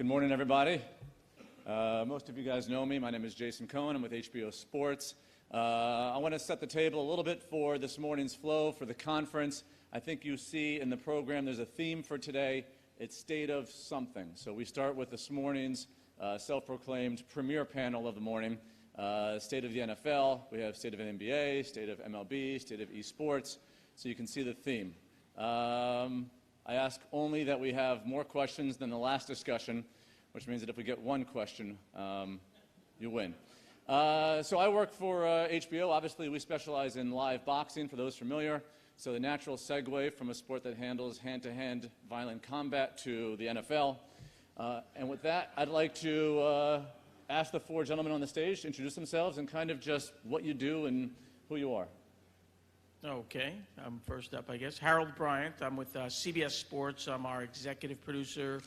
Good morning, everybody. Most of you guys know me. My name is Jason Cohen. I'm with HBO Sports. I want to set the table a little bit for this morning's flow for the conference. I think you see in the program there's a theme for today. It's State of Something. So we start with this morning's self-proclaimed premier panel of the morning. State of the NFL. We have State of NBA, State of MLB, State of eSports. So you can see the theme. I ask only that we have more questions than the last discussion, which means that if we get one question, you win. So I work for HBO. Obviously, we specialize in live boxing, for those familiar. So the natural segue from a sport that handles hand-to-hand violent combat to the NFL. And with that, I'd like to ask the four gentlemen on the stage to introduce themselves and kind of just what you do and who you are. Okay, I'm first up, I guess. Harold Bryant. I'm with CBS Sports. I'm our executive producer.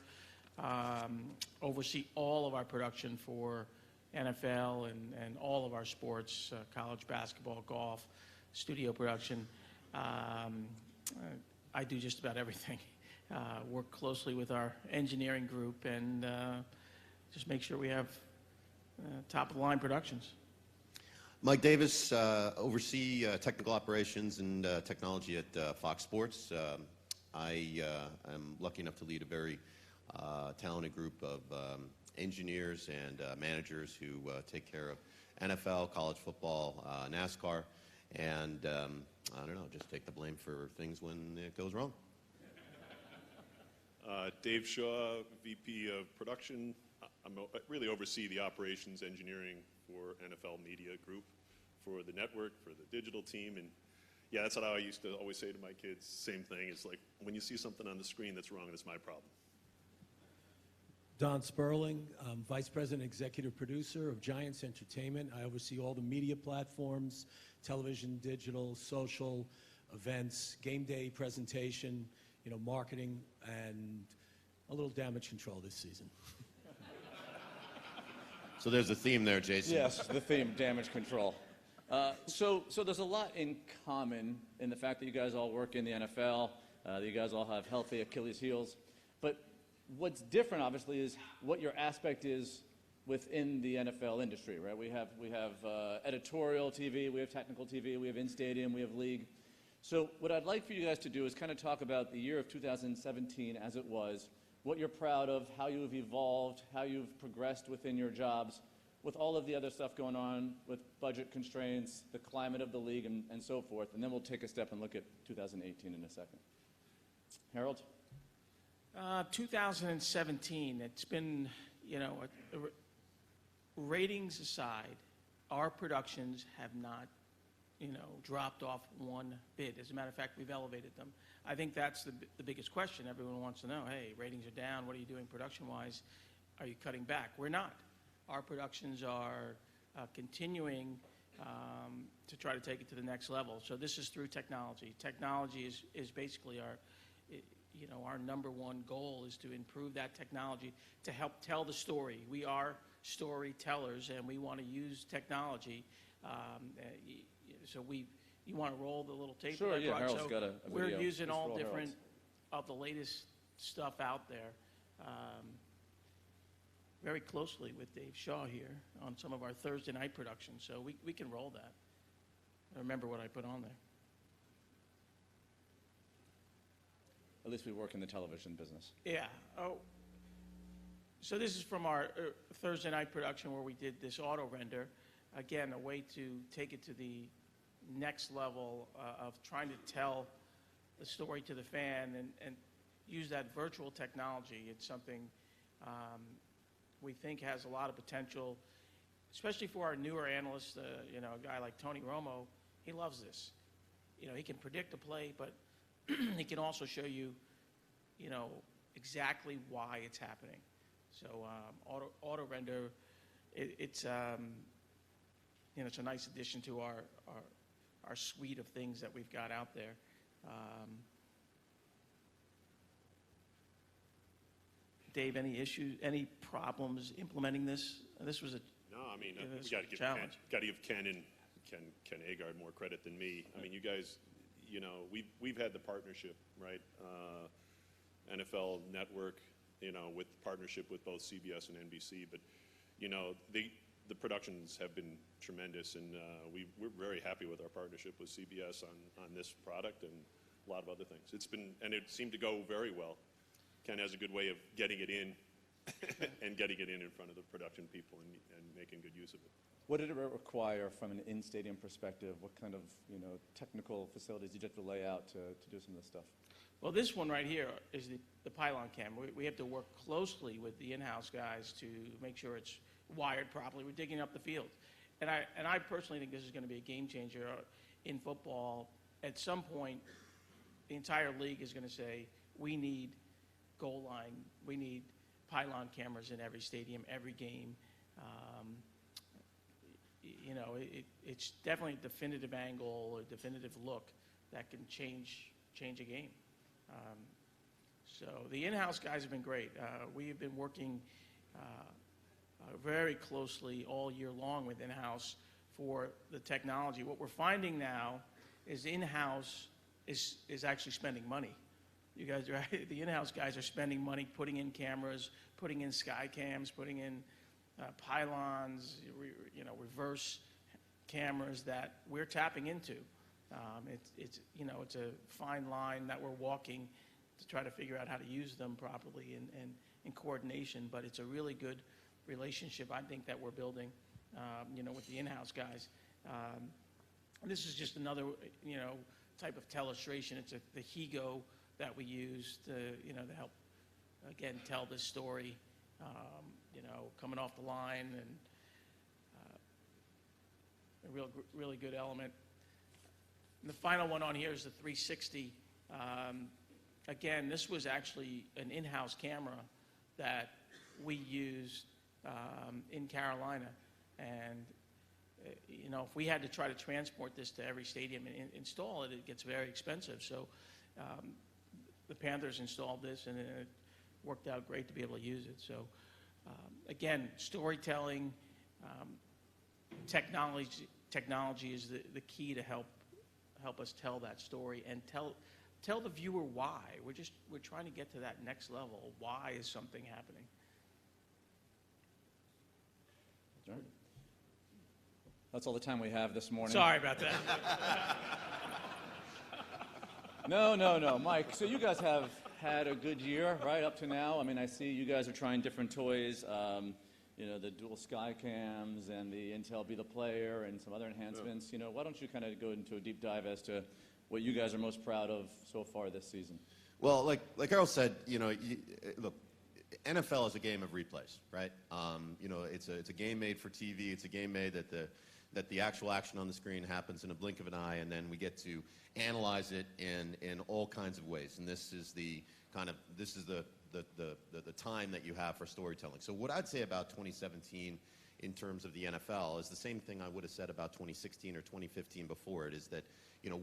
Oversee all of our production for NFL and all of our sports, college basketball, golf, studio production. I do just about everything. Work closely with our engineering group and just make sure we have top-of-the-line productions. Mike Davies, oversee technical operations and technology at Fox Sports. I am lucky enough to lead a very talented group of engineers and managers who take care of NFL, college football, NASCAR, and I don't know, just take the blame for things when it goes wrong. Dave Shaw, VP of Production. I really oversee the operations engineering for NFL Media Group, for the network, for the digital team. And yeah, that's what I used to always say to my kids. Same thing. It's like, when you see something on the screen that's wrong, it's my problem. Don Sperling, Vice President, Executive Producer of Giants Entertainment. I oversee all the media platforms, television, digital, social, events, game day presentation, marketing, and a little damage control this season. So there's a theme there, Jason. Yes, the theme, damage control. So there's a lot in common in the fact that you guys all work in the NFL, that you guys all have healthy Achilles heels. But what's different, obviously, is what your aspect is within the NFL industry, right? We have editorial TV, we have technical TV, we have in-stadium, we have league. So what I'd like for you guys to do is kind of talk about the year of 2017 as it was, what you're proud of, how you've evolved, how you've progressed within your jobs, with all of the other stuff going on with budget constraints, the climate of the league, and so forth. And then we'll take a step and look at 2018 in a second. Harold? 2017, it's been, ratings aside, our productions have not, dropped off one bit. As a matter of fact, we've elevated them. I think that's the biggest question. Everyone wants to know, hey, ratings are down. What are you doing production-wise? Are you cutting back? We're not. Our productions are continuing to try to take it to the next level. So this is through technology. Technology is basically our number one goal is to improve that technology to help tell the story. We are storytellers, and we want to use technology. So you want to roll the little tape? Sure, yeah, Harold's got a video. We're using all different Harold's. of the latest stuff out there. Very closely with Dave Shaw here on some of our Thursday night productions, so we can roll that. I remember what I put on there. At least we work in the television business. Yeah. Oh. So this is from our Thursday night production where we did this auto render. Again, a way to take it to the next level of trying to tell the story to the fan and use that virtual technology. It's something we think has a lot of potential, especially for our newer analysts. A guy like Tony Romo, he loves this. He can predict a play, but he can also show you, exactly why it's happening. So auto render, it's a nice addition to our suite of things that we've got out there. Dave, any issues, any problems implementing this? This was a No, I mean, we challenge. got to give Ken Agard more credit than me. I mean, you guys, we've had the partnership, right? NFL Network, with partnership with both CBS and NBC. But, the productions have been tremendous, and we're very happy with our partnership with CBS on this product and a lot of other things. And it seemed to go very well. Ken has a good way of getting it in and getting it in front of the production people and making good use of it. What did it require from an in-stadium perspective? What kind of technical facilities did you have to lay out to do some of this stuff? Well, this one right here is the pylon cam. We have to work closely with the in-house guys to make sure it's wired properly. We're digging up the field. And I personally think this is going to be a game changer in football. At some point, the entire league is going to say, we need goal line, we need pylon cameras in every stadium, every game. It's definitely a definitive angle, a definitive look that can change a game. So the in-house guys have been great. We have been working very closely all year long with in-house for the technology. What we're finding now is in-house is actually spending money. You guys are right. The in-house guys are spending money putting in cameras, putting in sky cams, putting in pylons, reverse cameras that we're tapping into. It's a fine line that we're walking to try to figure out how to use them properly and in coordination. But it's a really good relationship, I think, that we're building, with the in-house guys. This is just another, type of telestration. It's the HEGO that we use to help, again, tell this story, coming off the line, and a really good element. And the final one on here is the 360. Again, this was actually an in-house camera that we used in Carolina. And, if we had to try to transport this to every stadium and install it, it gets very expensive. So the Panthers installed this, and it worked out great to be able to use it. So, again, storytelling, technology is the key to help us tell that story and tell the viewer why. We're trying to get to that next level. Why is something happening? All right. That's all the time we have this morning. Sorry about that. No, Mike. So you guys have had a good year, right, up to now? I mean, I see you guys are trying different toys, the dual sky cams and the Intel Be the Player and some other enhancements. Why don't you kind of go into a deep dive as to what you guys are most proud of so far this season? Well, like Errol said, look, NFL is a game of replays, right? It's a game made for TV. It's a game made that the actual action on the screen happens in a blink of an eye, and then we get to analyze it in all kinds of ways. And this is the time that you have for storytelling. So what I'd say about 2017 in terms of the NFL is the same thing I would have said about 2016 or 2015 before it, is that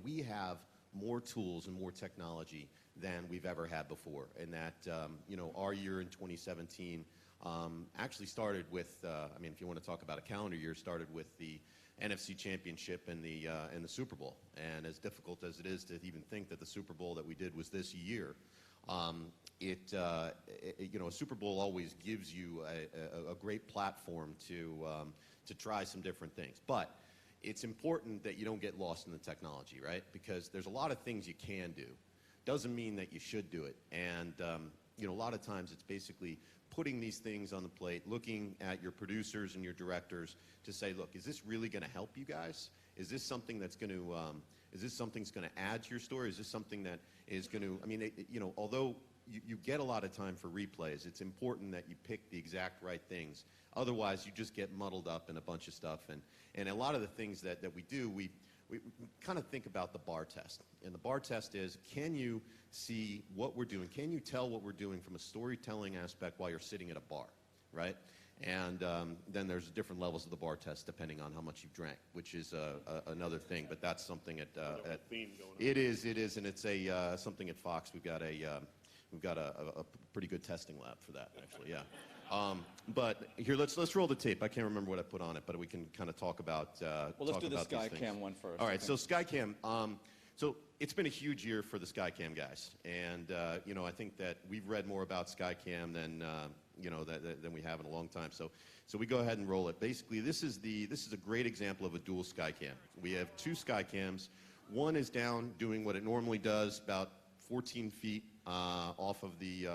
we have more tools and more technology than we've ever had before, and that our year in 2017 actually started with if you want to talk about a calendar year, started with the NFC Championship and the Super Bowl. And as difficult as it is to even think that the Super Bowl that we did was this year, a Super Bowl always gives you a great platform to try some different things. But it's important that you don't get lost in the technology, right? Because there's a lot of things you can do. Doesn't mean that you should do it. And a lot of times it's basically putting these things on the plate, looking at your producers and your directors to say, look, is this really going to help you guys? Is this something that's going to something's going to add to your story? Is this something that is going to, although you get a lot of time for replays, it's important that you pick the exact right things. Otherwise, you just get muddled up in a bunch of stuff. And a lot of the things that we do, we kind of think about the bar test. And the bar test is, can you see what we're doing? Can you tell what we're doing from a storytelling aspect while you're sitting at a bar, right? And then there's different levels of the bar test depending on how much you've drank, which is another thing. But that's something at theme going on. It is, and it's something at Fox. We've got a pretty good testing lab for that, actually. Yeah. But here, let's roll the tape. I can't remember what I put on it, but we can kind of talk about. Well, let's do the Skycam one first. All right. So Skycam. So it's been a huge year for the Skycam guys, and I think that we've read more about Skycam than than we have in a long time. So we go ahead and roll it. Basically, this is a great example of a dual Skycam. We have two Skycams. One is down doing what it normally does, about 14 feet off of the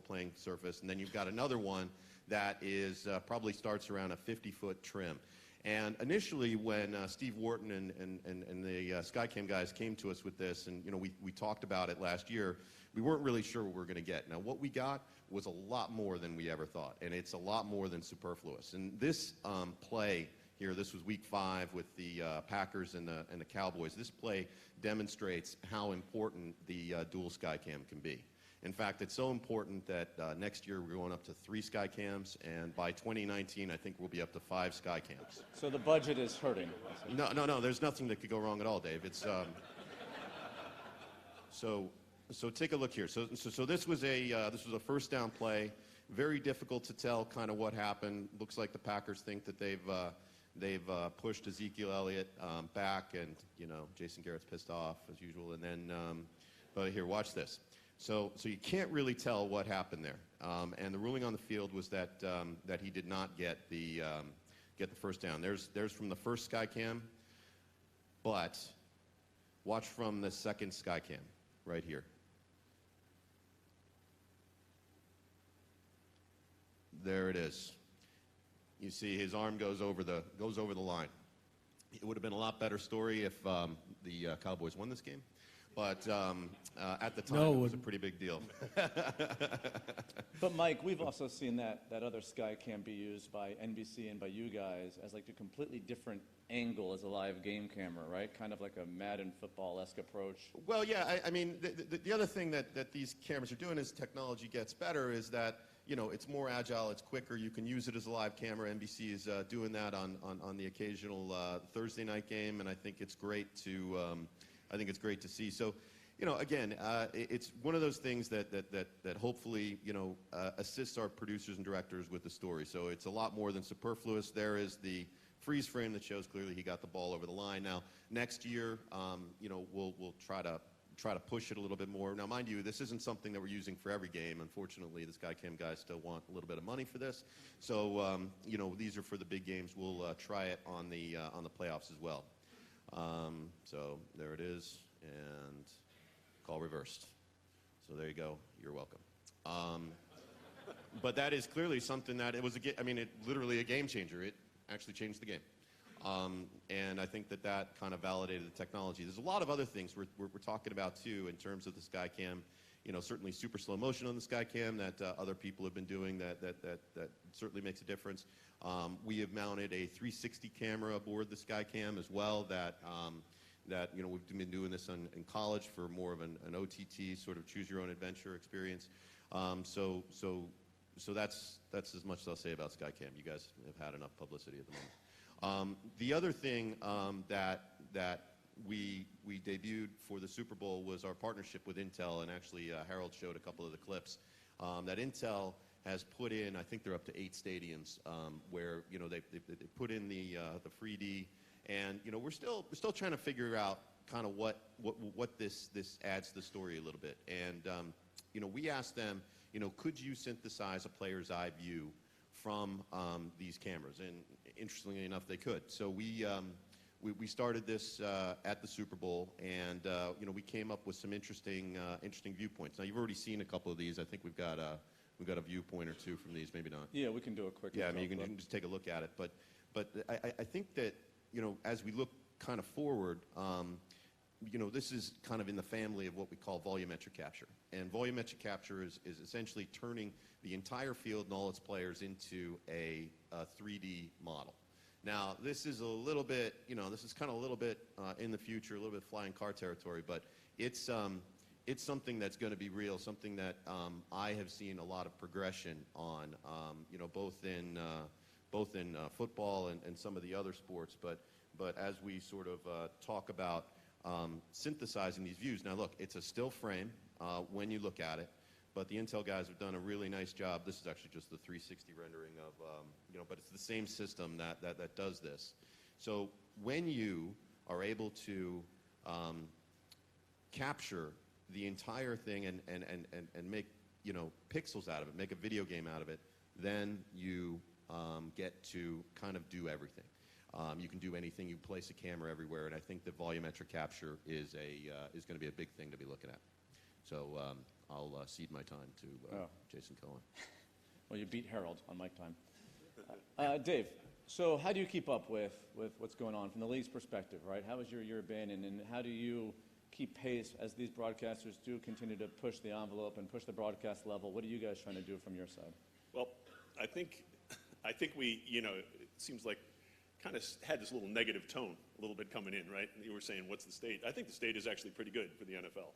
playing surface, and then you've got another one that is probably starts around a 50-foot trim. And initially, when Steve Wharton and the Skycam guys came to us with this, and we talked about it last year, we weren't really sure what we were going to get. Now, what we got was a lot more than we ever thought, and it's a lot more than superfluous. And this play here, this was Week 5 with the Packers and the Cowboys. This play demonstrates how important the dual Skycam can be. In fact, it's so important that next year we're going up to 3 Skycams, and by 2019, I think we'll be up to 5 Skycams. So the budget is hurting. No, there's nothing that could go wrong at all, Dave. It's so take a look here. So this was a first down play. Very difficult to tell kind of what happened. Looks like the Packers think that they've pushed Ezekiel Elliott back, and Jason Garrett's pissed off as usual. And then, but here, watch this. So you can't really tell what happened there. And the ruling on the field was that he did not get the first down. There's from the first Skycam, but watch from the second Skycam right here. There it is. You see his arm goes over the line. It would have been a lot better story if the Cowboys won this game. But at the time, it was a pretty big deal. But Mike, we've also seen that other Skycam be used by NBC and by you guys as like a completely different angle as a live game camera, right? Kind of like a Madden football-esque approach. Well, yeah. I mean, the other thing that these cameras are doing as technology gets better is that it's more agile, it's quicker. You can use it as a live camera. NBC is doing that on the occasional Thursday night game, and I think it's great to. I think it's great to see. So, again, it's one of those things that hopefully, assists our producers and directors with the story. So it's a lot more than superfluous. There is the freeze frame that shows clearly he got the ball over the line. Now, next year, we'll try to push it a little bit more. Now, mind you, this isn't something that we're using for every game. Unfortunately, the Skycam guys still want a little bit of money for this. So, these are for the big games. We'll try it on the playoffs as well. So there it is, and call reversed. So there you go. You're welcome. But that is clearly something that it was literally a game changer. It actually changed the game. And I think that kind of validated the technology. There's a lot of other things we're talking about too in terms of the Skycam. Certainly super slow motion on the Skycam that other people have been doing that certainly makes a difference. We have mounted a 360 camera aboard the Skycam as well that we've been doing this in college for more of an OTT sort of choose your own adventure experience. So that's as much as I'll say about Skycam. You guys have had enough publicity at the moment. The other thing that we debuted for the Super Bowl was our partnership with Intel, and actually Harold showed a couple of the clips that Intel has put in. I think they're up to 8 stadiums where they put in the 3D, and we're still trying to figure out kind of what this adds to the story a little bit. And we asked them, could you synthesize a player's eye view from these cameras? And interestingly enough, they could. So we started this at the Super Bowl, and we came up with some interesting viewpoints. Now, you've already seen a couple of these. I think we've got a viewpoint or two from these, maybe not. Yeah, we can do a quick. Yeah, I mean, you can just take a look at it. But I think that as we look kind of forward, this is kind of in the family of what we call volumetric capture. And volumetric capture is essentially turning the entire field and all its players into a 3D model. Now, this is a little bit, this is kind of a little bit in the future, a little bit flying car territory, but it's something that's going to be real, something that I have seen a lot of progression on, both in football and some of the other sports. But as we sort of talk about synthesizing these views, now look, it's a still frame when you look at it. But the Intel guys have done a really nice job. This is actually just the 360 rendering of, but it's the same system that does this. So when you are able to capture the entire thing and make, you know, pixels out of it, make a video game out of it, then you get to kind of do everything. You can do anything. You place a camera everywhere, and I think the volumetric capture is going to be a big thing to be looking at. So I'll cede my time to Jason Cohen. Well, you beat Harold on mic time. Dave, so how do you keep up with what's going on from the league's perspective, right? How has your year been, and how do you keep pace as these broadcasters do continue to push the envelope and push the broadcast level? What are you guys trying to do from your side? Well, I think we, you know, it seems like kind of had this little negative tone a little bit coming in, right? You were saying, what's the state? I think the state is actually pretty good for the NFL.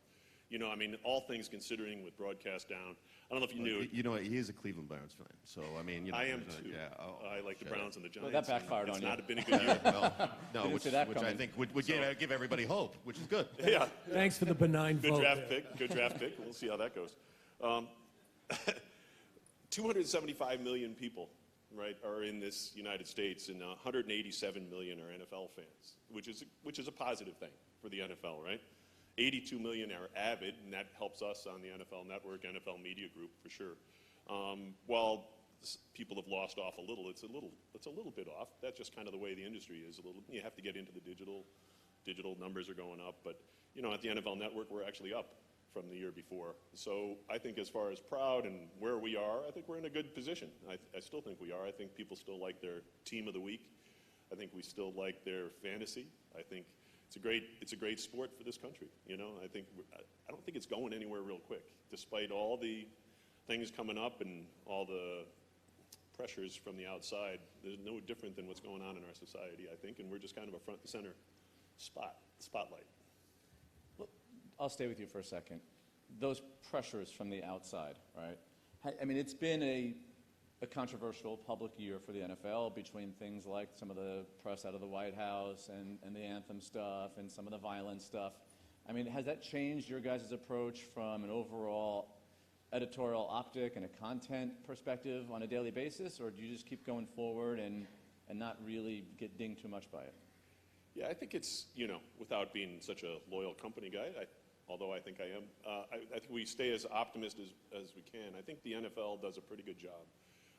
You know, I mean, all things considering with broadcast down, I don't know if you knew. You know, he is a Cleveland Browns fan, so I mean, you know. I am too. Yeah, I like the Browns and the Giants. Well, that backfired on you. It's not been a good year. Well, no, Didn't which see that I coming. think would give everybody hope, which is good. Yeah. Thanks for the benign Good vote draft there. pick. Good draft pick. We'll see how that goes. 275 million people, right, are in this United States, and 187 million are NFL fans, which is a positive thing for the NFL, right? 82 million are avid, and that helps us on the NFL Network, NFL Media Group for sure. While people have lost off a little, it's a little bit off. That's just kind of the way the industry is. A little, you have to get into the digital. Digital numbers are going up, but you know, at the NFL Network, we're actually up from the year before. So I think as far as proud and where we are, I think we're in a good position. I still think we are. I think people still like their team of the week. I think we still like their fantasy. I think it's a great sport for this country. You know, I don't think it's going anywhere real quick, despite all the things coming up and all the pressures from the outside. There's no different than what's going on in our society, I think, and we're just kind of a front and center spotlight. Well, I'll stay with you for a second. Those pressures from the outside, right? I mean, it's been a controversial public year for the NFL between things like some of the press out of the White House and the anthem stuff and some of the violent stuff. I mean, has that changed your guys' approach from an overall editorial optic and a content perspective on a daily basis, or do you just keep going forward and not really get dinged too much by it? Yeah, I think it's, you know, without being such a loyal company guy, although I think I am, I think we stay as optimistic as we can. I think the NFL does a pretty good job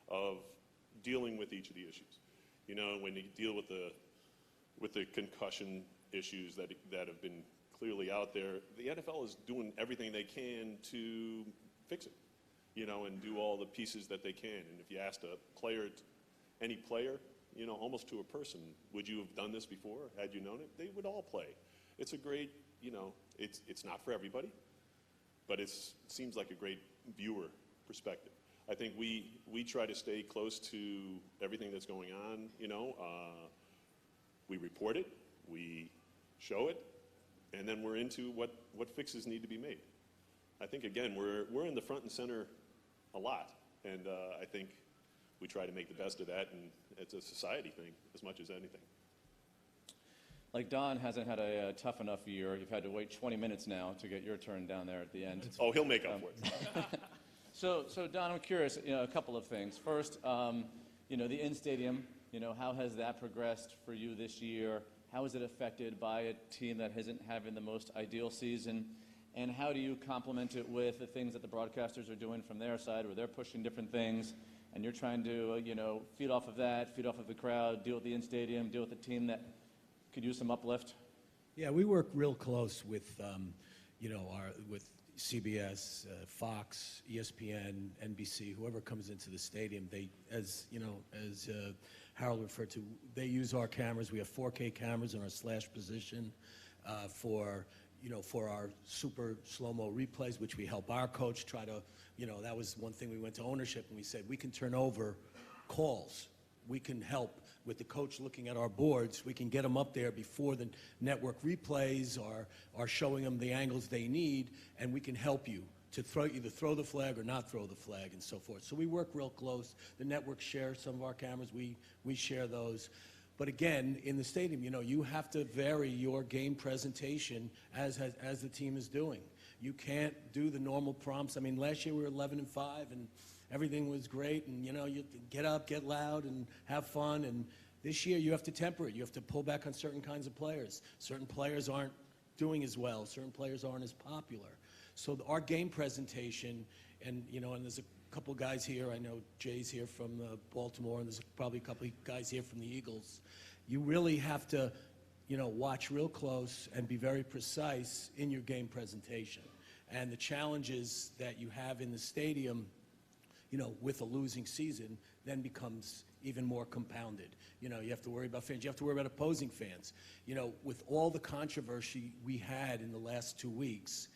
of dealing with each of the issues. You know, when you deal with the concussion issues that have been clearly out there, the NFL is doing everything they can to fix it, you know, and do all the pieces that they can. And if you asked any player, you know, almost to a person, would you have done this before? Had you known it? They would all play. It's a great, you know, it's not for everybody, but it seems like a great viewer perspective. I think we try to stay close to everything that's going on, you know. We report it, we show it, and then we're into what fixes need to be made. I think, again, we're in the front and center a lot, and I think we try to make the best of that, and it's a society thing as much as anything. Like Don hasn't had a tough enough year. You've had to wait 20 minutes now to get your turn down there at the end. Oh, he'll make up for it. So Don, I'm curious, you know, a couple of things. First, you know, the in-stadium, you know, how has that progressed for you this year? How is it affected by a team that isn't having the most ideal season? And how do you complement it with the things that the broadcasters are doing from their side, where they're pushing different things, and you're trying to, you know, feed off of that, feed off of the crowd, deal with the in-stadium, deal with the team that could use some uplift? Yeah, we work real close with, you know, with CBS, Fox, ESPN, NBC, whoever comes into the stadium. They, as you know, as Harold referred to, they use our cameras. We have 4K cameras in our slash position for our super slow-mo replays, which we help our coach try to, you know, that was one thing we went to ownership and we said, we can turn over calls. We can help with the coach looking at our boards. We can get them up there before the network replays are showing them the angles they need, and we can help you to either throw the flag or not throw the flag and so forth. So we work real close. The network shares some of our cameras. We share those. But again, in the stadium, you know, you have to vary your game presentation as the team is doing. You can't do the normal prompts. I mean, last year we were 11-5, and everything was great, and, you know, you get up, get loud, and have fun. And this year you have to temper it. You have to pull back on certain kinds of players. Certain players aren't doing as well. Certain players aren't as popular. So our game presentation, and there's a couple guys here. I know Jay's here from Baltimore, and there's probably a couple guys here from the Eagles. You really have to, watch real close and be very precise in your game presentation. And the challenges that you have in the stadium, with a losing season, then becomes even more compounded. You have to worry about fans. You have to worry about opposing fans. With all the controversy we had in the last 2 weeks,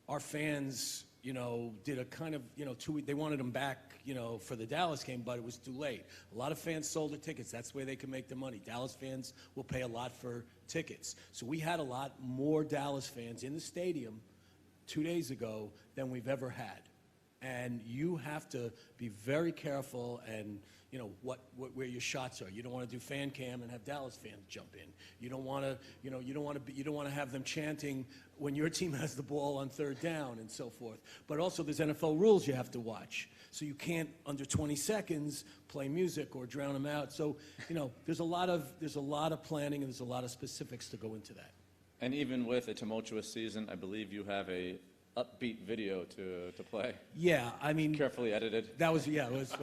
our fans, did a kind of, 2 weeks. They wanted them back, for the Dallas game, but it was too late. A lot of fans sold their tickets. That's the way they can make their money. Dallas fans will pay a lot for tickets. So we had a lot more Dallas fans in the stadium 2 days ago than we've ever had. And you have to be very careful and, where your shots are. You don't want to do fan cam and have Dallas fans jump in. You don't want to, you don't want to have them chanting when your team has the ball on third down and so forth. But also there's NFL rules you have to watch. So you can't, under 20 seconds, play music or drown them out. So, there's a lot of planning and there's a lot of specifics to go into that. And even with a tumultuous season, I believe you have a upbeat video to play. Yeah, I mean... Carefully edited. That was, yeah, it was...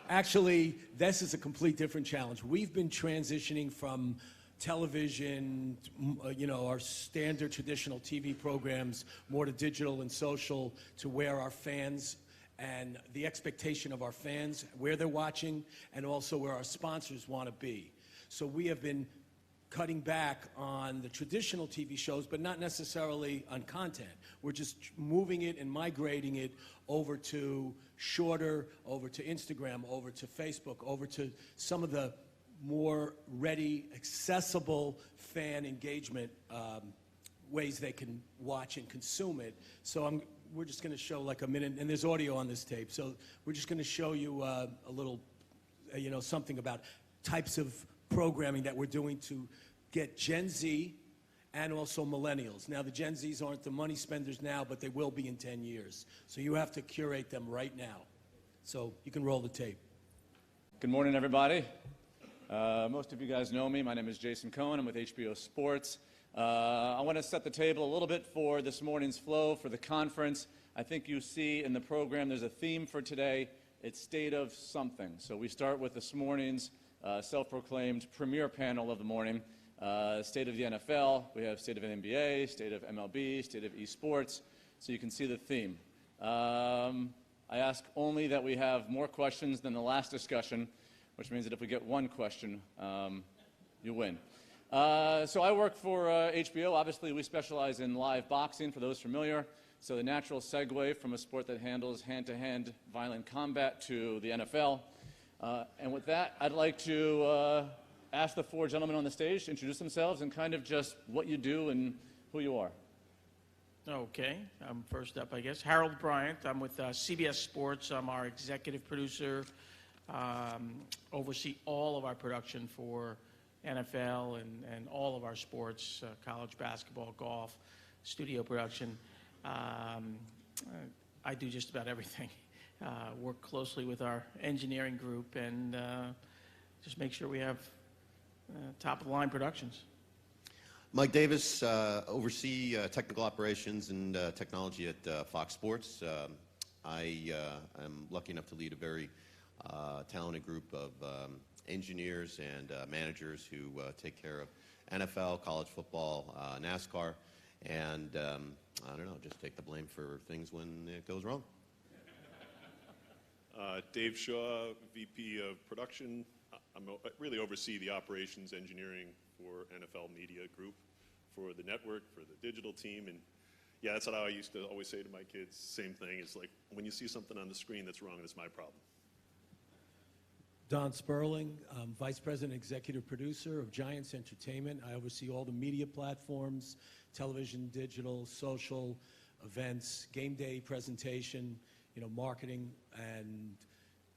Actually, this is a complete different challenge. We've been transitioning from television, our standard traditional TV programs, more to digital and social, to where our fans and the expectation of our fans, where they're watching, and also where our sponsors want to be. So we have been cutting back on the traditional TV shows, but not necessarily on content. We're just moving it and migrating it over to shorter, over to Instagram, over to Facebook, over to some of the more ready, accessible fan engagement ways they can watch and consume it. So we're just going to show like a minute, and there's audio on this tape. So we're just going to show you a little, something about types of programming that we're doing to get Gen Z and also millennials. Now, the Gen Zs aren't the money spenders now, but they will be in 10 years. So you have to curate them right now. So you can roll the tape. Good morning, everybody. Most of you guys know me. My name is Jason Cohen. I'm with HBO Sports. I want to set the table a little bit for this morning's flow for the conference. I think you see in the program there's a theme for today. It's State of Something. So we start with this morning's self-proclaimed premier panel of the morning, State of the NFL. We have State of the NBA, State of MLB, State of eSports. So you can see the theme. I ask only that we have more questions than the last discussion, which means that if we get one question, you win. So I work for HBO. Obviously, we specialize in live boxing, for those familiar. So the natural segue from a sport that handles hand-to-hand violent combat to the NFL. And with that, I'd like to ask the four gentlemen on the stage to introduce themselves and kind of just what you do and who you are. Okay, I'm first up, I guess. Harold Bryant. I'm with CBS Sports. I'm our executive producer. Oversee all of our production for NFL and all of our sports, college basketball, golf, studio production. I do just about everything. Work closely with our engineering group and just make sure we have top-of-the-line productions. Mike Davies, oversee technical operations and technology at Fox Sports. I am lucky enough to lead a very talented group of engineers and managers who take care of NFL, college football, NASCAR, and I don't know, just take the blame for things when it goes wrong. Dave Shaw, VP of Production. I really oversee the operations engineering for NFL Media Group, for the network, for the digital team. And yeah, that's what I used to always say to my kids. Same thing. It's like, when you see something on the screen that's wrong, it's my problem. Don Sperling, Vice President, Executive Producer of Giants Entertainment. I oversee all the media platforms, television, digital, social, events, game day presentation, marketing, and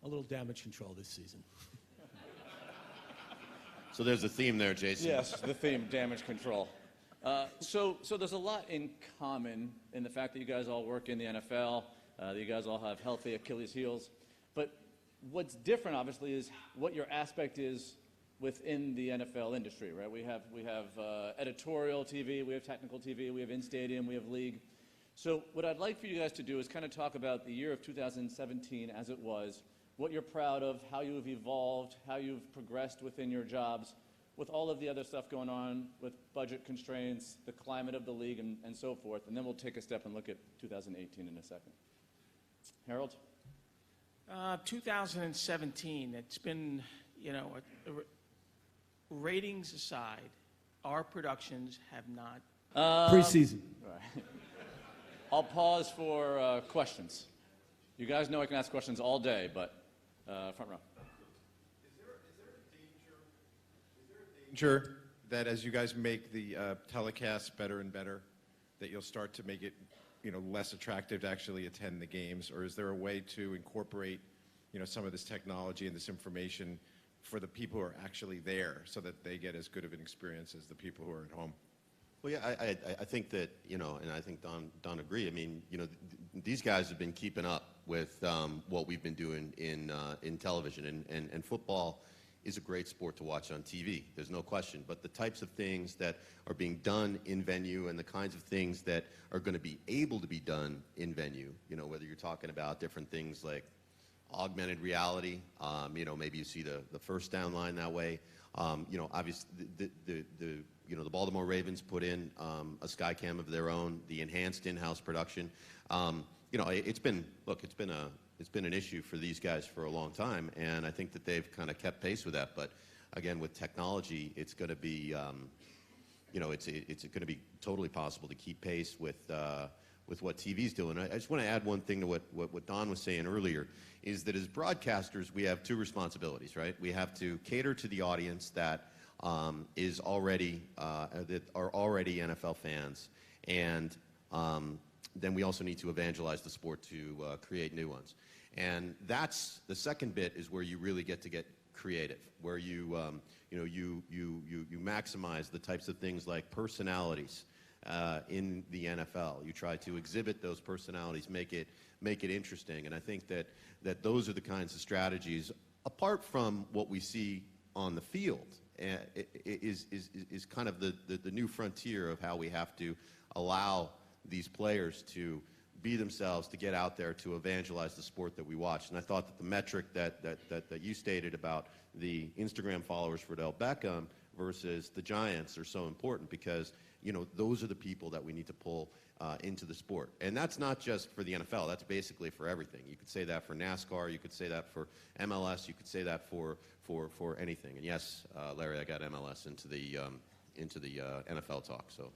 a little damage control this season. So there's a theme there, Jason. Yes, the theme, damage control. So there's a lot in common in the fact that you guys all work in the NFL, that you guys all have healthy Achilles heels. But what's different, obviously, is what your aspect is within the NFL industry, right? We have editorial TV, we have technical TV, we have in-stadium, we have league. So what I'd like for you guys to do is kind of talk about the year of 2017 as it was, what you're proud of, how you've evolved, how you've progressed within your jobs, with all of the other stuff going on with budget constraints, the climate of the league, and so forth. And then we'll take a step and look at 2018 in a second. Harold? 2017, it's been, ratings aside, our productions have not. Preseason. Right. I'll pause for questions. You guys know I can ask questions all day, but front row. Is there a danger that as you guys make the telecasts better and better, that you'll start to make it, less attractive to actually attend the games? Or is there a way to incorporate, some of this technology and this information for the people who are actually there so that they get as good of an experience as the people who are at home? Well, yeah, I think that, and I think Don agree. I mean, these guys have been keeping up with what we've been doing in television, and football is a great sport to watch on TV. There's no question. But the types of things that are being done in venue and the kinds of things that are going to be able to be done in venue, whether you're talking about different things like augmented reality, maybe you see the first down line that way. Obviously the Baltimore Ravens put in a Skycam of their own, the enhanced in-house production. It's been an issue for these guys for a long time, and I think that they've kind of kept pace with that. But again, with technology, it's going to be, it's going to be totally possible to keep pace with what TV's doing. I just want to add one thing to what Don was saying earlier, is that as broadcasters, we have two responsibilities, right? We have to cater to the audience that is already that are already NFL fans, and then we also need to evangelize the sport to create new ones. And that's the second bit, is where you really get creative, where you maximize the types of things like personalities in the NFL. You try to exhibit those personalities, make it interesting, and I think that those are the kinds of strategies, apart from what we see on the field, is kind of the new frontier of how we have to allow these players to be themselves, to get out there, to evangelize the sport that we watch. And I thought that the metric that you stated about the Instagram followers for Odell Beckham versus the Giants are so important, because those are the people that we need to pull into the sport. And that's not just for the NFL. That's basically for everything. You could say that for NASCAR. You could say that for MLS. You could say that for anything. And yes, Larry, I got MLS into the NFL talk. So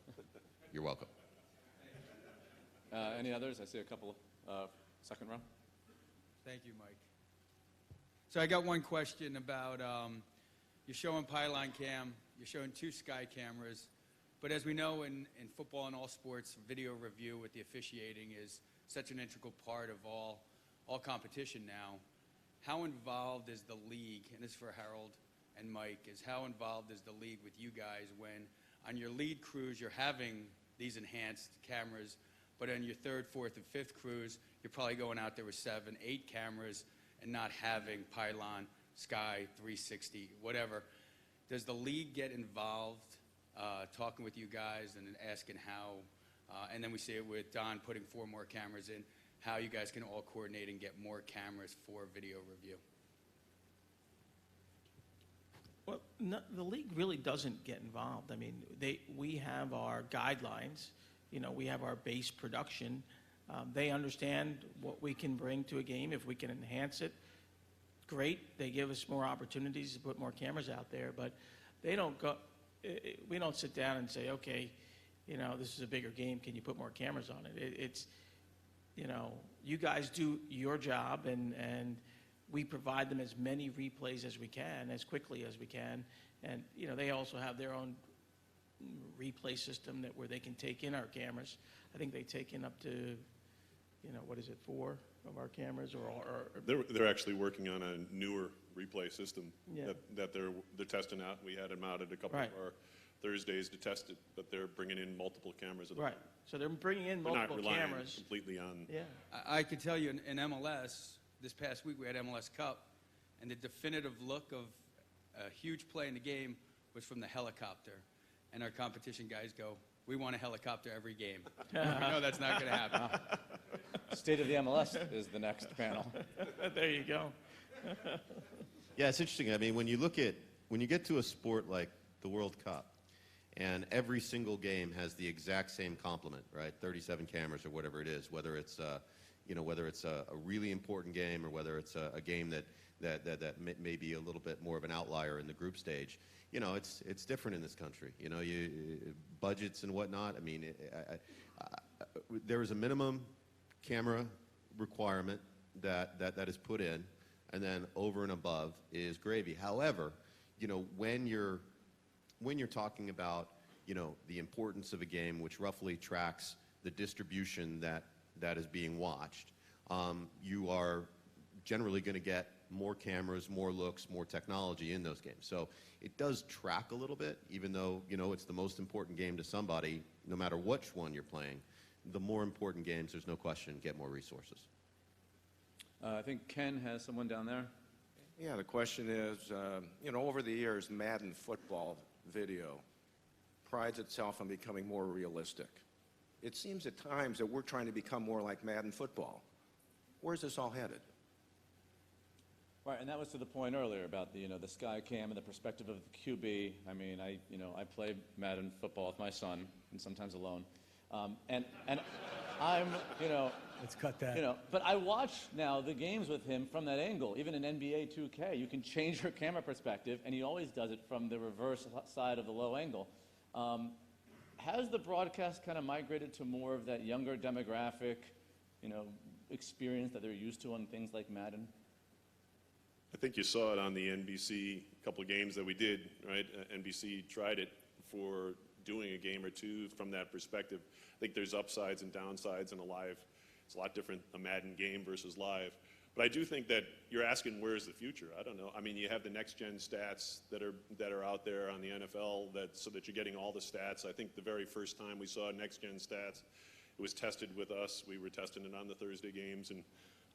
you're welcome. Any others? I see a couple. Second row. Thank you, Mike. So I got one question about, you're showing pylon cam, you're showing 2 sky cameras, but as we know in football and all sports, video review with the officiating is such an integral part of all competition now. How involved is the league, and this is for Harold and Mike, is how involved is the league with you guys when on your lead crews you're having these enhanced cameras, but on your 3rd, 4th, and 5th crews, you're probably going out there with 7, 8 cameras and not having pylon, sky, 360, whatever. Does the league get involved, talking with you guys and asking how, and then we see it with Don putting 4 more cameras in, how you guys can all coordinate and get more cameras for video review? Well, no, the league really doesn't get involved. I mean, we have our guidelines. We have our base production. They understand what we can bring to a game. If we can enhance it, great. They give us more opportunities to put more cameras out there, but they don't go. We don't sit down and say, okay, this is a bigger game. Can you put more cameras on it? It's, you guys do your job, and we provide them as many replays as we can, as quickly as we can. And, they also have their own replay system where they can take in our cameras. I think they take in up to, 4 of our cameras, or They're actually working on a newer replay system Yeah. that they're testing out. We had them out at a couple Right. of our Thursdays to test it, but they're bringing in multiple cameras at the right. time. So they're bringing in They're not multiple relying cameras. completely on. Yeah. I can tell you in MLS, this past week we had MLS Cup, and the definitive look of a huge play in the game was from the helicopter. And our competition guys go, we want a helicopter every game. We know that's not going to happen. State of the MLS is the next panel. There you go. Yeah, it's interesting. I mean, when you get to a sport like the World Cup, and every single game has the exact same complement, right? 37 cameras or whatever it is, whether it's a really important game or whether it's a game that may be a little bit more of an outlier in the group stage. You know, it's different in this country. You know, budgets and whatnot. I mean, there is a minimum camera requirement that is put in, and then over and above is gravy. However, you know, when you're talking about, you know, the importance of a game, which roughly tracks the distribution that is being watched, you are generally going to get more cameras, more looks, more technology in those games. So it does track a little bit, even though, you know, it's the most important game to somebody, no matter which one you're playing. The more important games, there's no question, get more resources. I think Ken has someone down there. Yeah, the question is, you know, over the years, Madden football video prides itself on becoming more realistic. It seems at times that we're trying to become more like Madden football. Where's this all headed? Right, and that was to the point earlier about the sky cam and the perspective of the QB. I mean, I play Madden football with my son, and sometimes alone, and I'm, Let's cut that. But I watch now the games with him from that angle. Even in NBA 2K, you can change your camera perspective, and he always does it from the reverse side of the low angle. Has the broadcast kind of migrated to more of that younger demographic, experience that they're used to on things like Madden? I think you saw it on the NBC couple of games that we did, right? NBC tried it for doing a game or two from that perspective. I think there's upsides and downsides in a live. It's a lot different, a Madden game versus live. But I do think that you're asking where's the future. I don't know. I mean, you have the next-gen stats that are out there on the NFL so that you're getting all the stats. I think the very first time we saw next-gen stats, it was tested with us. We were testing it on the Thursday games and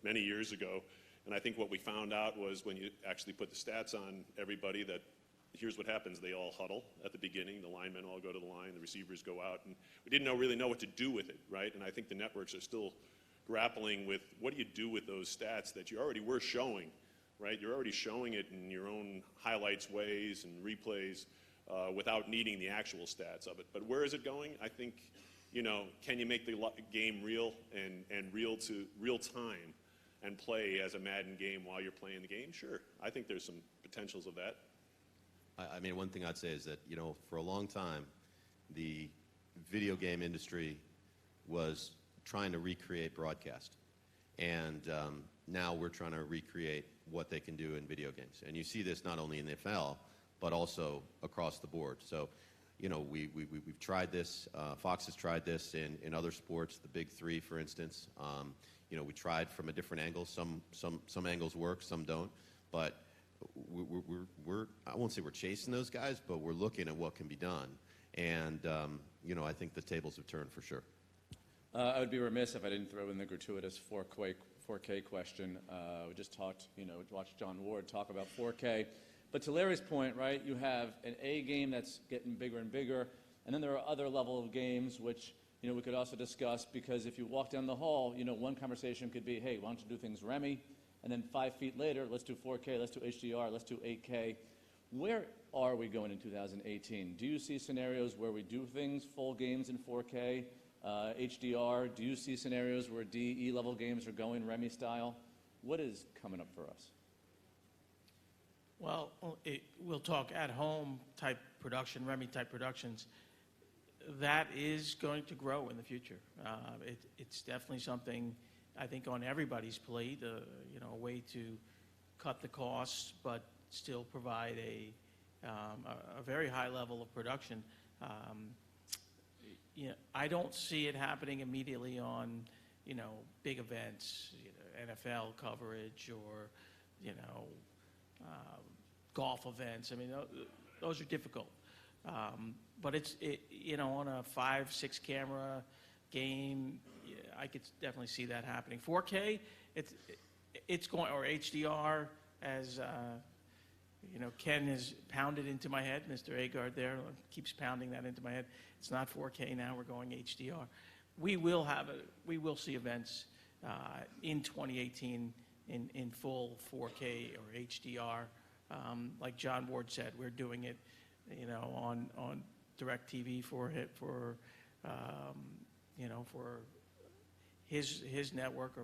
many years ago. And I think what we found out was when you actually put the stats on everybody, that here's what happens. They all huddle at the beginning. The linemen all go to the line. The receivers go out. And we didn't really know what to do with it, right? And I think the networks are still grappling with what do you do with those stats that you already were showing, right? You're already showing it in your own highlights ways and replays without needing the actual stats of it. But where is it going? I think, can you make the game real and real time and play as a Madden game while you're playing the game? Sure. I think there's some potentials of that. I mean, one thing I'd say is that, for a long time, the video game industry was trying to recreate broadcast. And now we're trying to recreate what they can do in video games. And you see this not only in the NFL, but also across the board. So, we've tried this. Fox has tried this in other sports, the big three, for instance. We tried from a different angle. Some angles work, some don't. But we're I won't say we're chasing those guys, but we're looking at what can be done. And, I think the tables have turned for sure. I would be remiss if I didn't throw in the gratuitous 4K question. We just watched John Ward talk about 4K. But to Larry's point, right, you have an A game that's getting bigger and bigger, and then there are other level of games which, we could also discuss, because if you walk down the hall, one conversation could be, hey, why don't you do things Remy? And then 5 feet later, let's do 4K, let's do HDR, let's do 8K. Where are we going in 2018? Do you see scenarios where we do things, full games in 4K, HDR? Do you see scenarios where DE level games are going Remy style? What is coming up for us? Well, we'll talk at-home type production, Remy type productions. That is going to grow in the future. It's definitely something, I think, on everybody's plate, a way to cut the costs, but still provide a very high level of production. I don't see it happening immediately on, big events, NFL coverage or, golf events. I mean, those are difficult. But on a 5-6 camera game, I could definitely see that happening. 4K, it's going, or HDR, as Ken has pounded into my head. Mr. Agard there keeps pounding that into my head. It's not 4K now. We're going HDR. We will see events in 2018 in full 4K or HDR. Like John Ward said, we're doing it, on DirecTV for his network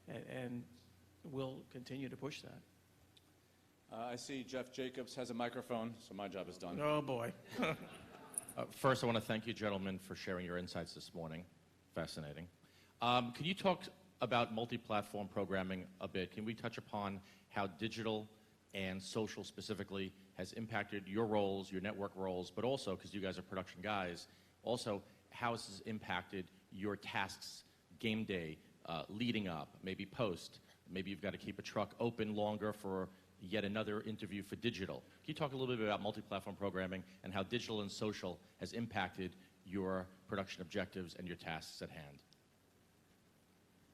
and we'll continue to push that. I see Jeff Jacobs has a microphone, so my job is done. Oh boy. First, I want to thank you, gentlemen, for sharing your insights this morning. Fascinating. Can you talk about multi-platform programming a bit? Can we touch upon how digital and social specifically has impacted your roles, your network roles, but also, because you guys are production guys, also how this has impacted your tasks game day, leading up, maybe post? Maybe you've got to keep a truck open longer for yet another interview for digital. Can you talk a little bit about multi-platform programming and how digital and social has impacted your production objectives and your tasks at hand?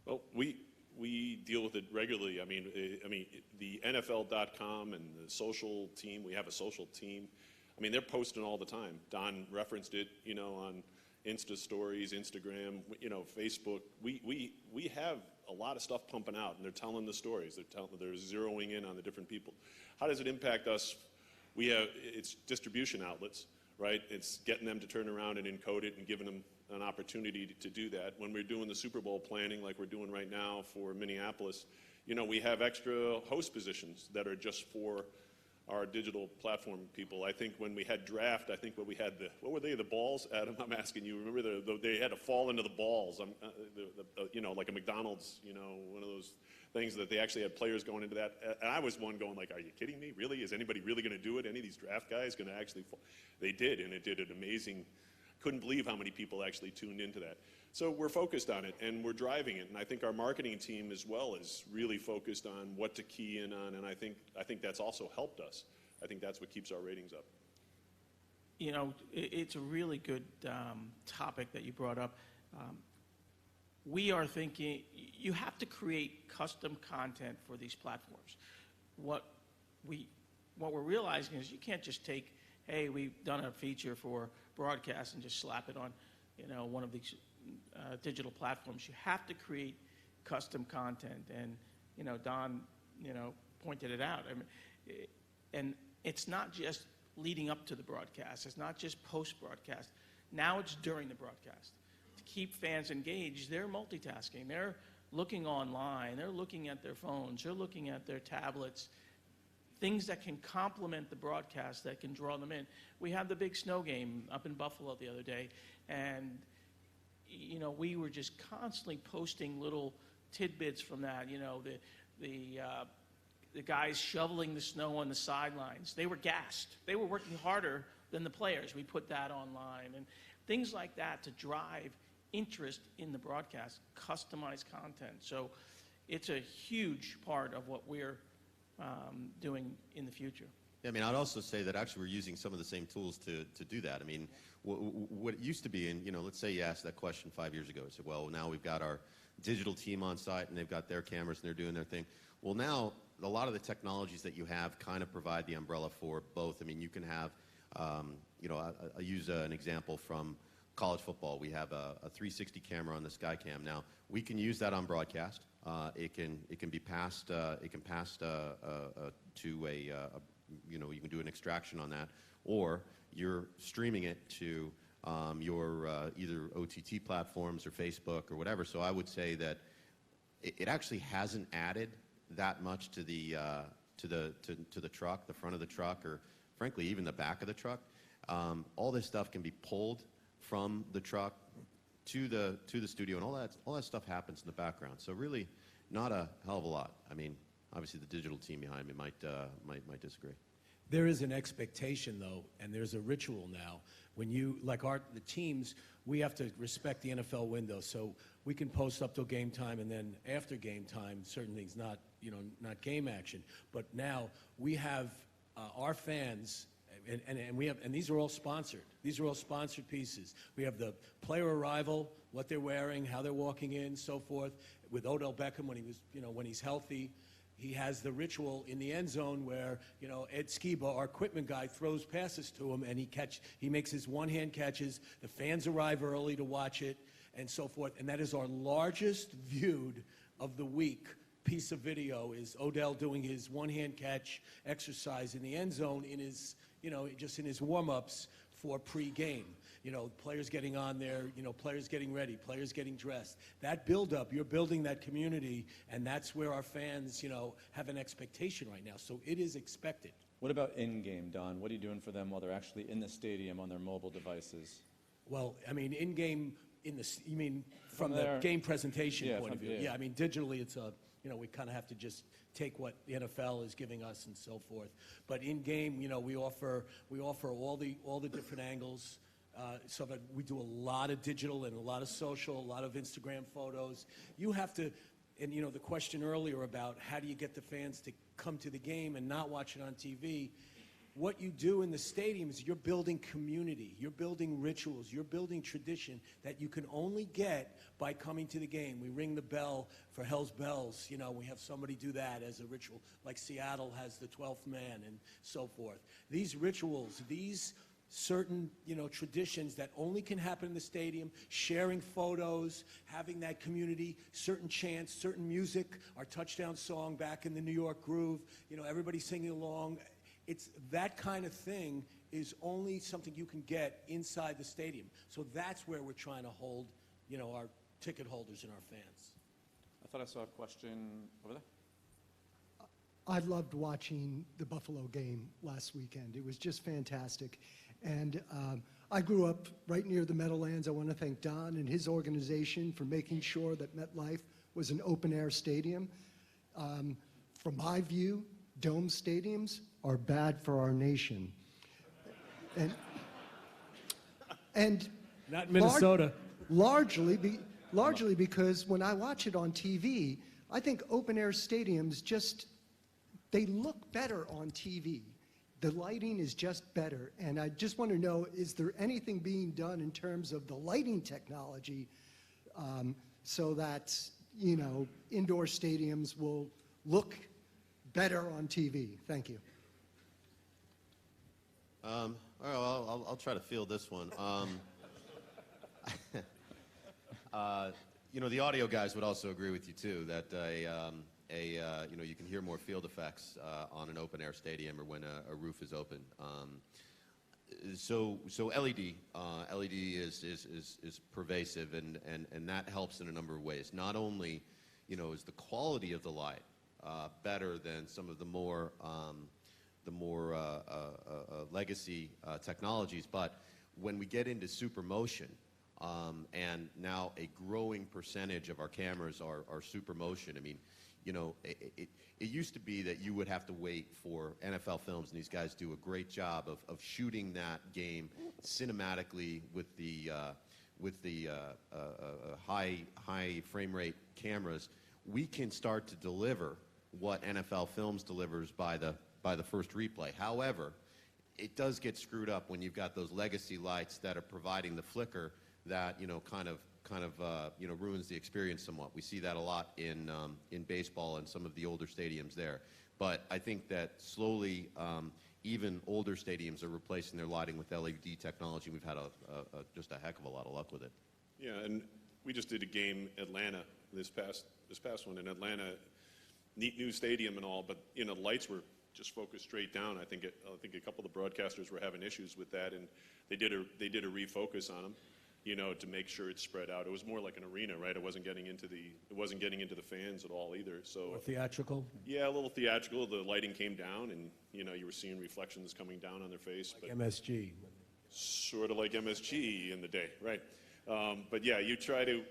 Well, we deal with it regularly. I mean, the NFL.com and the social team, we have a social team. I mean, they're posting all the time. Don referenced it, on Insta stories, Instagram, Facebook. We have a lot of stuff pumping out, and they're telling the stories. They're zeroing in on the different people. How does it impact us? It's distribution outlets, right? It's getting them to turn around and encode it and giving them an opportunity to do that. When we're doing the Super Bowl planning like we're doing right now for Minneapolis, we have extra host positions that are just for our digital platform people. I think when we had draft, when we had what were they, the balls? Adam, I'm asking you, remember they had to fall into the balls, like a McDonald's, one of those things that they actually had players going into that. And I was one going like, are you kidding me? Really? Is anybody really going to do it? Any of these draft guys going to actually fall? They did, and it did an amazing, couldn't believe how many people actually tuned into that. So we're focused on it, and we're driving it. And I think our marketing team as well is really focused on what to key in on, and I think that's also helped us. I think that's what keeps our ratings up. It's a really good topic that you brought up. We are thinking you have to create custom content for these platforms. What we're realizing is you can't just take, hey, we've done a feature for broadcast and just slap it on, one of these digital platforms. You have to create custom content, and Don, pointed it out. And it's not just leading up to the broadcast. It's not just post-broadcast. Now it's during the broadcast. To keep fans engaged, they're multitasking. They're looking online. They're looking at their phones. They're looking at their tablets. Things that can complement the broadcast, that can draw them in. We had the big snow game up in Buffalo the other day, and we were just constantly posting little tidbits from that. The guys shoveling the snow on the sidelines. They were gassed. They were working harder than the players. We put that online, and things like that to drive interest in the broadcast, customized content. So it's a huge part of what we're doing in the future. Yeah, I'd also say that actually we're using some of the same tools to do that. What it used to be, and let's say you asked that question 5 years ago. I said, well, now we've got our digital team on site, and they've got their cameras, and they're doing their thing. Well, now a lot of the technologies that you have kind of provide the umbrella for both. You can have, I use an example from college football. We have a 360 camera on the Skycam. Now we can use that on broadcast. It can be passed. It can pass to a you can do an extraction on that, or you're streaming it to your either OTT platforms or Facebook or whatever. So I would say that it actually hasn't added that much to the truck, the front of the truck, or frankly even the back of the truck. All this stuff can be pulled from the truck to the studio, and all that stuff happens in the background. So really, not a hell of a lot. Obviously the digital team behind me might disagree. There is an expectation, though, and there's a ritual now. When you, like the teams, we have to respect the NFL window. So we can post up till game time, and then after game time, certain things not game action. But now we have our fans, and these are all sponsored. These are all sponsored pieces. We have the player arrival, what they're wearing, how they're walking in, so forth. With Odell Beckham when he was, when he's healthy. He has the ritual in the end zone where, you know, Ed Skiba, our equipment guy, throws passes to him, and he makes his one-hand catches. The fans arrive early to watch it, and so forth. And that is our largest viewed of the week piece of video, is Odell doing his one-hand catch exercise in the end zone in his, you know, just in his warm-ups for pre-game. You know, players getting on there, you know, players getting ready, players getting dressed. That build-up, you're building that community, and that's where our fans, you know, have an expectation right now. So it is expected. What about in-game, Don? What are you doing for them while they're actually in the stadium on their mobile devices? Well, I mean, in-game, you mean from the their game presentation Yeah, point of from- view? yeah. Yeah, I mean, digitally, it's a, you know, we kind of have to just take what the NFL is giving us and so forth. But in-game, you know, we offer all the different angles. So that we do a lot of digital and a lot of social, a lot of Instagram photos. You have to, and you know, the question earlier about how do you get the fans to come to the game and not watch it on TV, what you do in the stadium is you're building community, you're building rituals, you're building tradition that you can only get by coming to the game. We ring the bell for Hell's Bells, you know, we have somebody do that as a ritual, like Seattle has the 12th man and so forth. These rituals, these certain, you know, traditions that only can happen in the stadium, sharing photos, having that community, certain chants, certain music, our touchdown song back in the New York groove, you know, everybody singing along. It's that kind of thing is only something you can get inside the stadium. So that's where we're trying to hold, you know, our ticket holders and our fans. I thought I saw a question over there. I loved watching the Buffalo game last weekend. It was just fantastic. And I grew up right near the Meadowlands. I want to thank Don and his organization for making sure that MetLife was an open-air stadium. From my view, dome stadiums are bad for our nation. And Not in Minnesota. largely because when I watch it on TV, I think open-air stadiums just, they look better on TV. The lighting is just better, and I just want to know, is there anything being done in terms of the lighting technology so that, you know, indoor stadiums will look better on TV? Thank you. All right, well, I'll try to field this one. You know, the audio guys would also agree with you too that you know, you can hear more field effects on an open air stadium or when a roof is open. So LED is pervasive, and that helps in a number of ways. Not only, you know, is the quality of the light better than some of the more legacy technologies, but when we get into super motion, and now a growing percentage of our cameras are super motion. I mean, you know, it used to be that you would have to wait for NFL films, and these guys do a great job of shooting that game cinematically with the high frame rate cameras. We can start to deliver what NFL Films delivers by the first replay. However, it does get screwed up when you've got those legacy lights that are providing the flicker that, you know, kind of you know, ruins the experience somewhat. We see that a lot in baseball and some of the older stadiums there. But I think that slowly, even older stadiums are replacing their lighting with LED technology. We've had just a heck of a lot of luck with it. Yeah, and we just did a game Atlanta this past one in Atlanta. Neat new stadium and all, but you know, the lights were just focused straight down. I think a couple of the broadcasters were having issues with that, and they did a refocus on them, you know, to make sure it's spread out. It was more like an arena, right? It wasn't getting into the fans at all either. So Or theatrical. yeah, a little theatrical. The lighting came down, and you know, you were seeing reflections coming down on their face. Like MSG. Sort of like MSG in the day, right? But yeah, you try to.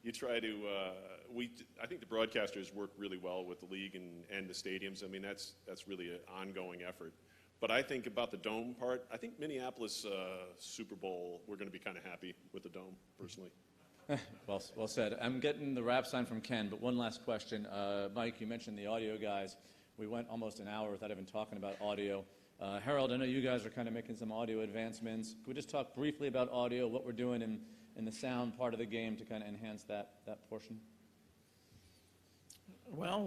I think the broadcasters work really well with the league and the stadiums. I mean, that's really an ongoing effort. But I think about the dome part, I think Minneapolis Super Bowl, we're going to be kind of happy with the dome, personally. Well said. I'm getting the wrap sign from Ken, but one last question. Mike, you mentioned the audio guys. We went almost an hour without even talking about audio. Harold, I know you guys are kind of making some audio advancements. Could we just talk briefly about audio, what we're doing in the sound part of the game to kind of enhance that portion? Well,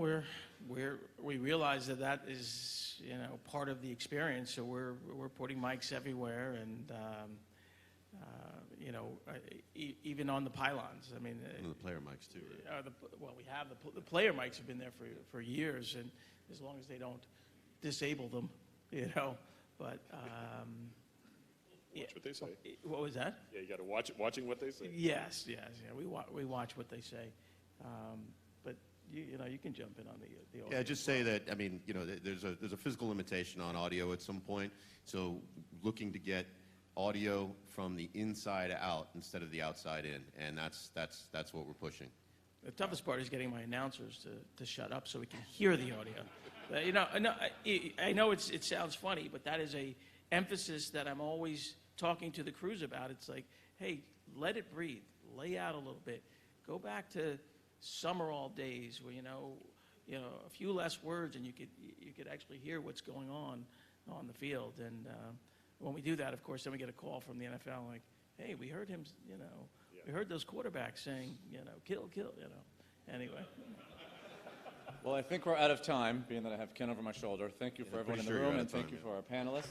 we realize that is, part of the experience. So we're putting mics everywhere, and even on the pylons. I mean, And the player mics too, right? we have the player mics have been there for years, and as long as they don't disable them, But Watch what they say. what was that? Yeah, you got to watching what they say. Yes, yeah. We watch what they say, but you can jump in on the audio. Yeah, just say that, I mean, there's a physical limitation on audio at some point, so looking to get audio from the inside out instead of the outside in, and that's what we're pushing. The toughest part is getting my announcers to shut up so we can hear the audio. I know it sounds funny, but that is a emphasis that I'm always talking to the crews about. It's like, hey, let it breathe, lay out a little bit, go back to Summerall days where a few less words and you could actually hear what's going on the field. And when we do that, of course, then we get a call from the NFL like, hey, we heard him, we heard those quarterbacks saying, kill, Anyway. Well, I think we're out of time, being that I have Ken over my shoulder. Thank you for everyone in the pretty sure you're room, out and of thank time, you for our panelists.